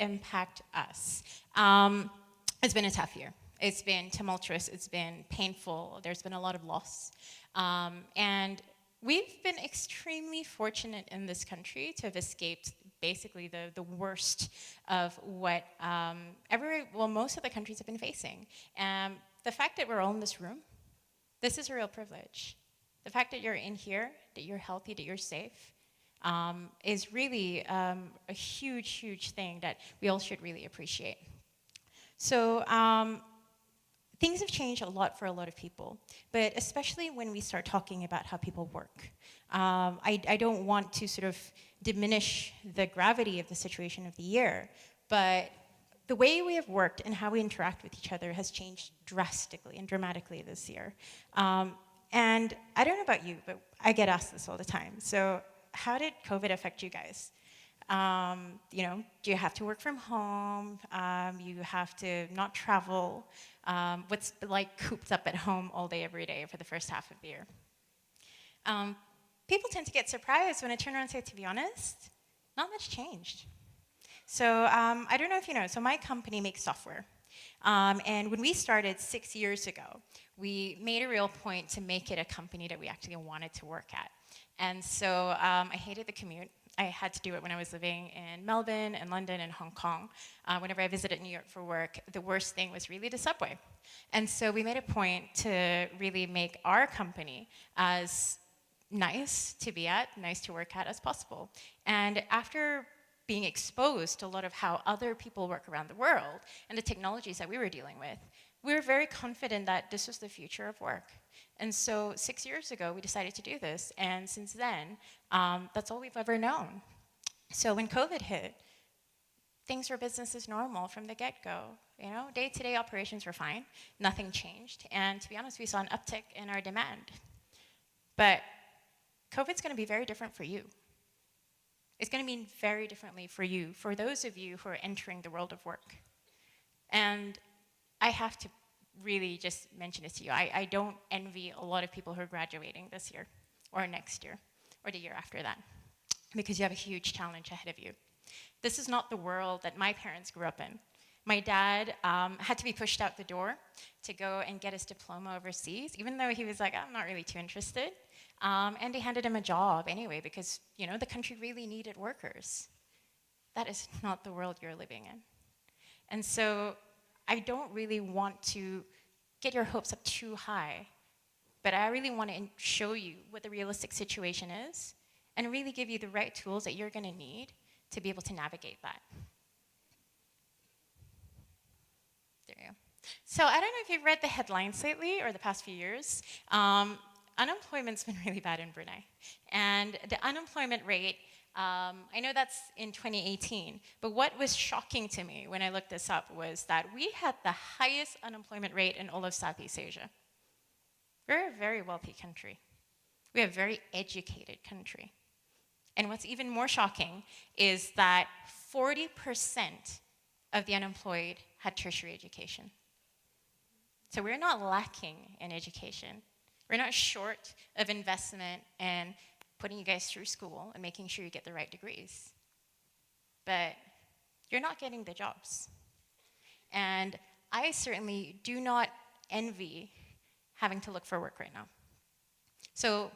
impact us? It's been a tough year. It's been tumultuous. It's been painful. There's been a lot of loss. And we've been extremely fortunate in this country to have escaped basically the worst of what most of the countries have been facing. The fact that we're all in this room, this is a real privilege. The fact that you're in here, that you're healthy, that you're safe, is really a huge, huge thing that we all should really appreciate. So things have changed a lot for a lot of people, but especially when we start talking about how people work. I don't want to sort of diminish the gravity of the situation of the year, but the way we have worked and how we interact with each other has changed drastically and dramatically this year. And I don't know about you, but I get asked this all the time. So how did COVID affect you guys? Do you have to work from home? You have to not travel? What's like cooped up at home all day, every day for the first half of the year? People tend to get surprised when I turn around and say, to be honest, not much changed. So I don't know if you know, so my company makes software. And when we started 6 years ago, we made a real point to make it a company that we actually wanted to work at. And so I hated the commute. I had to do it when I was living in Melbourne and London and Hong Kong. Whenever I visited New York for work, the worst thing was really the subway. And so we made a point to really make our company as nice to be at, nice to work at as possible. And after being exposed to a lot of how other people work around the world and the technologies that we were dealing with, we were very confident that this was the future of work. And so 6 years ago, we decided to do this, and since then, that's all we've ever known. So when COVID hit, things were business as normal from the get-go. Day-to-day operations were fine, nothing changed, and to be honest, we saw an uptick in our demand. But COVID's gonna be very different for you. It's gonna mean very differently for you, for those of you who are entering the world of work. And I have to really just mention this to you. I don't envy a lot of people who are graduating this year, or next year, or the year after that, because you have a huge challenge ahead of you. This is not the world that my parents grew up in. My dad had to be pushed out the door to go and get his diploma overseas, even though he was like, I'm not really too interested. And they handed him a job anyway, because the country really needed workers. That is not the world you're living in. And so I don't really want to get your hopes up too high, but I really want to show you what the realistic situation is and really give you the right tools that you're going to need to be able to navigate that. There you go. So I don't know if you've read the headlines lately or the past few years. Unemployment's been really bad in Brunei. And the unemployment rate, I know that's in 2018, but what was shocking to me when I looked this up was that we had the highest unemployment rate in all of Southeast Asia. We're a very wealthy country. We're a very educated country. And what's even more shocking is that 40% of the unemployed had tertiary education. So we're not lacking in education. We're not short of investment and putting you guys through school and making sure you get the right degrees. But you're not getting the jobs. And I certainly do not envy having to look for work right now. So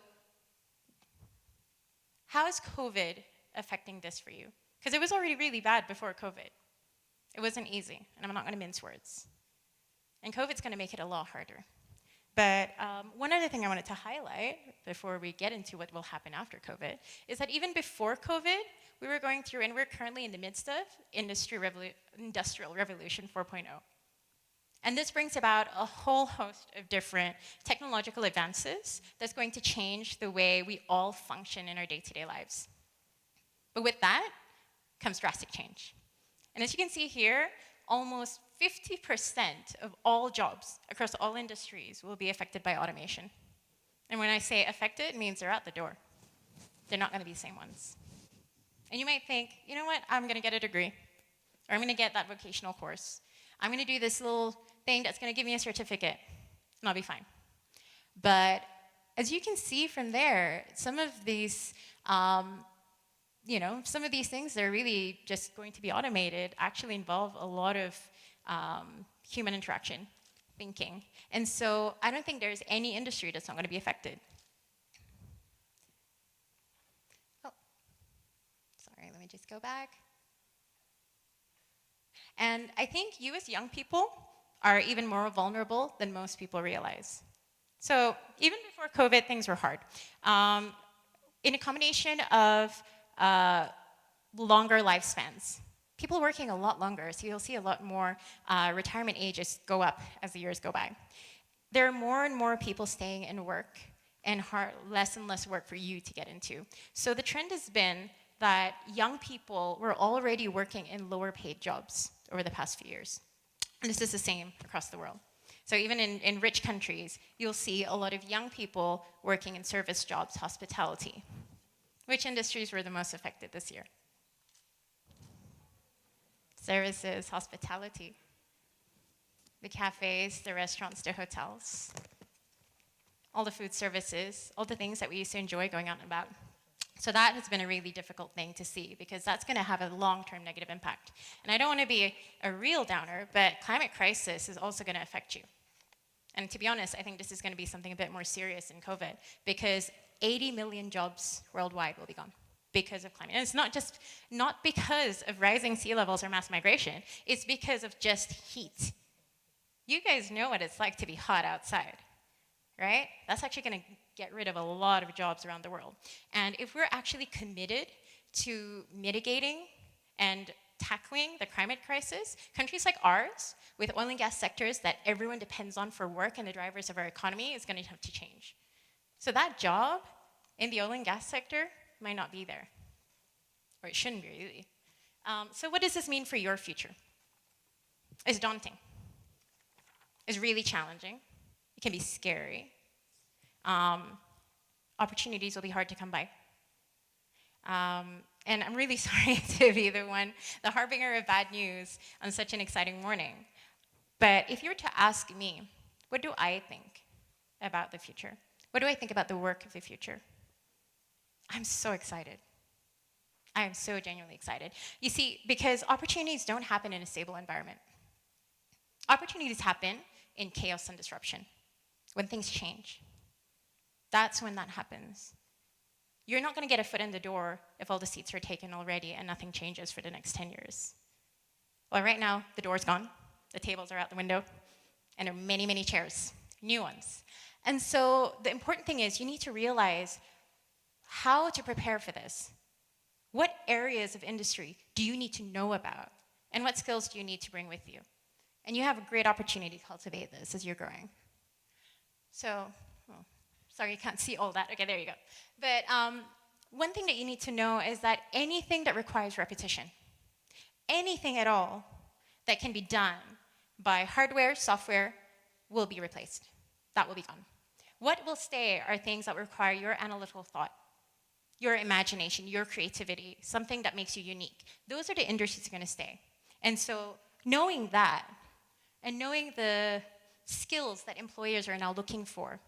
how is COVID affecting this for you? Because it was already really bad before COVID. It wasn't easy, and I'm not gonna mince words. And COVID's gonna make it a lot harder. But one other thing I wanted to highlight before we get into what will happen after COVID is that even before COVID, we were going through, and we're currently in the midst of, Industrial Revolution 4.0. And this brings about a whole host of different technological advances that's going to change the way we all function in our day-to-day lives. But with that comes drastic change. And as you can see here, almost 50% of all jobs across all industries will be affected by automation. And when I say affected, it means they're out the door. They're not going to be the same ones. And you might think, you know what, I'm going to get a degree, or I'm going to get that vocational course. I'm going to do this little thing that's going to give me a certificate, and I'll be fine. But as you can see from there, some of these some of these things that are really just going to be automated actually involve a lot of human interaction, thinking. And so I don't think there's any industry that's not going to be affected. Oh, sorry, let me just go back. And I think you as young people are even more vulnerable than most people realize. So even before COVID, things were hard. In a combination of longer lifespans, people working a lot longer, so you'll see a lot more retirement ages go up as the years go by. There are more and more people staying in work and less and less work for you to get into. So the trend has been that young people were already working in lower paid jobs over the past few years. And this is the same across the world. So even in rich countries, you'll see a lot of young people working in service jobs, hospitality. Which industries were the most affected this year? Services, hospitality. The cafes, the restaurants, the hotels. All the food services, all the things that we used to enjoy going out and about. So that has been a really difficult thing to see because that's going to have a long-term negative impact. And I don't want to be a real downer, but climate crisis is also going to affect you. And to be honest, I think this is going to be something a bit more serious in COVID because 80 million jobs worldwide will be gone because of climate. And it's not because of rising sea levels or mass migration, it's because of just heat. You guys know what it's like to be hot outside, right? That's actually going to get rid of a lot of jobs around the world. And if we're actually committed to mitigating and tackling the climate crisis, countries like ours, with oil and gas sectors that everyone depends on for work and the drivers of our economy, is going to have to change. So that job in the oil and gas sector might not be there, or it shouldn't be really. So what does this mean for your future? It's daunting. It's really challenging. It can be scary. Opportunities will be hard to come by. And I'm really sorry to be the harbinger of bad news on such an exciting morning. But if you were to ask me, what do I think about the future? What do I think about the work of the future? I'm so excited. I am so genuinely excited. You see, because opportunities don't happen in a stable environment. Opportunities happen in chaos and disruption, when things change. That's when that happens. You're not going to get a foot in the door if all the seats are taken already and nothing changes for the next 10 years. Well, right now, the door's gone, the tables are out the window, and there are many, many chairs, new ones. And so the important thing is you need to realize how to prepare for this. What areas of industry do you need to know about? And what skills do you need to bring with you? And you have a great opportunity to cultivate this as you're growing. So, sorry, you can't see all that. Okay, there you go. But one thing that you need to know is that anything that requires repetition, anything at all that can be done by hardware, software, will be replaced. That will be gone. What will stay are things that require your analytical thought, your imagination, your creativity, something that makes you unique. Those are the industries that are going to stay. And so knowing that and knowing the skills that employers are now looking for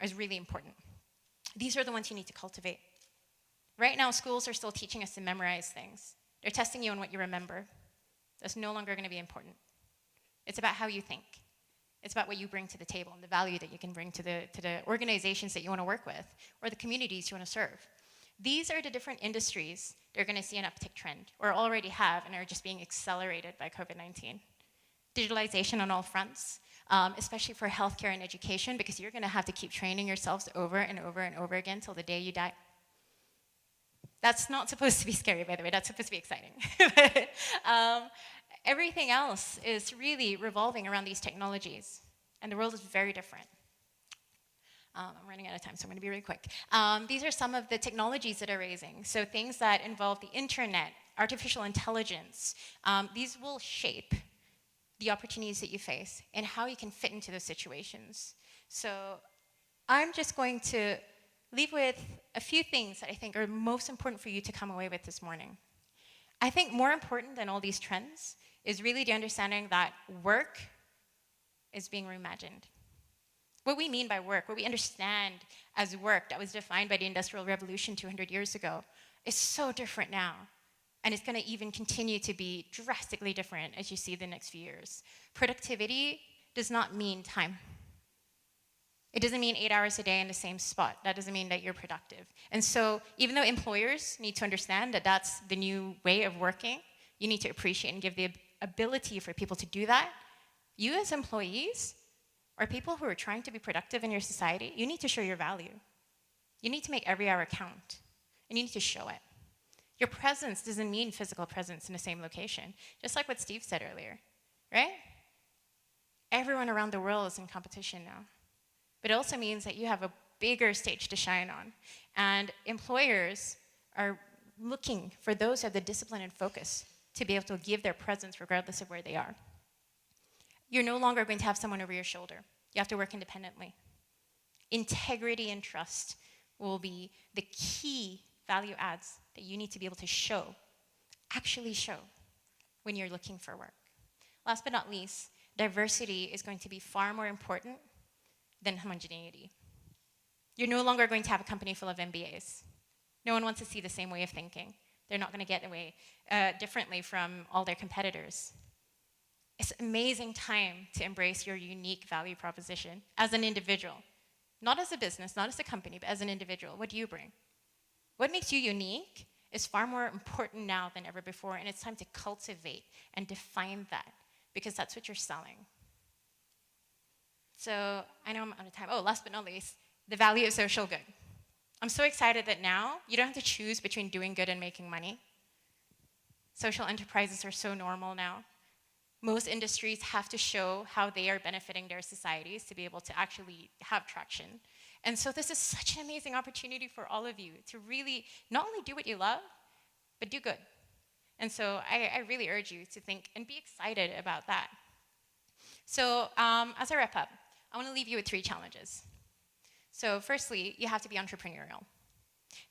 is really important. These are the ones you need to cultivate. Right now, schools are still teaching us to memorize things. They're testing you on what you remember. That's no longer going to be important. It's about how you think. It's about what you bring to the table and the value that you can bring to the organizations that you want to work with or the communities you want to serve. These are the different industries that are going to see an uptick trend or already have and are just being accelerated by COVID-19. Digitalization on all fronts, especially for healthcare and education, because you're going to have to keep training yourselves over and over and over again till the day you die. That's not supposed to be scary, by the way. That's supposed to be exciting. But, everything else is really revolving around these technologies, and the world is very different. I'm running out of time, so I'm going to be really quick. These are some of the technologies that are raising. So things that involve the internet, artificial intelligence, these will shape the opportunities that you face and how you can fit into those situations. So I'm just going to leave with a few things that I think are most important for you to come away with this morning. I think more important than all these trends is really the understanding that work is being reimagined. What we mean by work, what we understand as work that was defined by the Industrial Revolution 200 years ago, is so different now. And it's going to even continue to be drastically different as you see the next few years. Productivity does not mean time. It doesn't mean 8 hours a day in the same spot. That doesn't mean that you're productive. And so even though employers need to understand that that's the new way of working, you need to appreciate and give the ability for people to do that. You as employees, or people who are trying to be productive in your society, you need to show your value. You need to make every hour count, and you need to show it. Your presence doesn't mean physical presence in the same location, just like what Steve said earlier, right? Everyone around the world is in competition now. But it also means that you have a bigger stage to shine on. And employers are looking for those who have the discipline and focus to be able to give their presence regardless of where they are. You're no longer going to have someone over your shoulder. You have to work independently. Integrity and trust will be the key value adds that you need to be able to show, actually show, when you're looking for work. Last but not least, diversity is going to be far more important than homogeneity. You're no longer going to have a company full of MBAs. No one wants to see the same way of thinking. They're not going to get away differently from all their competitors. It's an amazing time to embrace your unique value proposition as an individual. Not as a business, not as a company, but as an individual. What do you bring? What makes you unique is far more important now than ever before, and it's time to cultivate and define that, because that's what you're selling. So I know I'm out of time. Oh, last but not least, the value of social good. I'm so excited that now you don't have to choose between doing good and making money. Social enterprises are so normal now. Most industries have to show how they are benefiting their societies to be able to actually have traction. And so this is such an amazing opportunity for all of you to really not only do what you love, but do good. And so I really urge you to think and be excited about that. So as I wrap up, I want to leave you with 3 challenges. So firstly, you have to be entrepreneurial.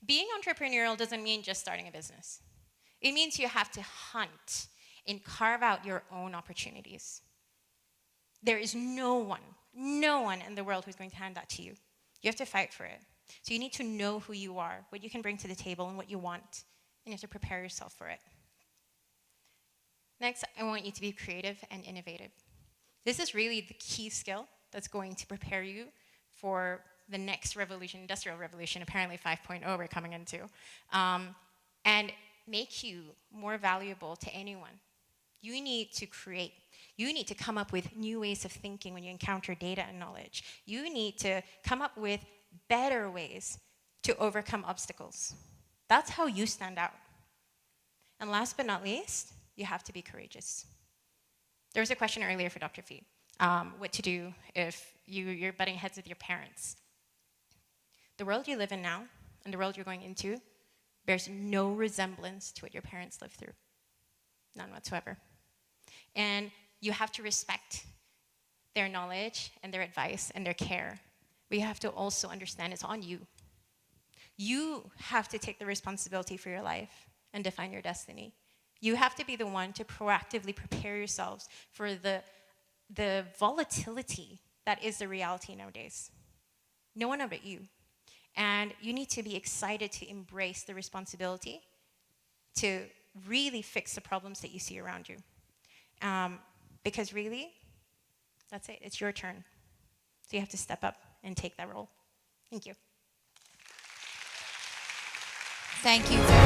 Being entrepreneurial doesn't mean just starting a business. It means you have to hunt and carve out your own opportunities. There is no one in the world who's going to hand that to you. You have to fight for it. So you need to know who you are, what you can bring to the table, and what you want. And you have to prepare yourself for it. Next, I want you to be creative and innovative. This is really the key skill that's going to prepare you for the next revolution, industrial revolution, apparently 5.0 we're coming into, and make you more valuable to anyone. You need to create. You need to come up with new ways of thinking when you encounter data and knowledge. You need to come up with better ways to overcome obstacles. That's how you stand out. And last but not least, you have to be courageous. There was a question earlier for Dr. Fee, what to do if you're butting heads with your parents. The world you live in now and the world you're going into bears no resemblance to what your parents lived through. None whatsoever. And you have to respect their knowledge and their advice and their care. But you have to also understand it's on you. You have to take the responsibility for your life and define your destiny. You have to be the one to proactively prepare yourselves for the volatility that is the reality nowadays. No one but you. And you need to be excited to embrace the responsibility to really fix the problems that you see around you. Because really, that's it. It's your turn. So you have to step up and take that role. Thank you. Thank you very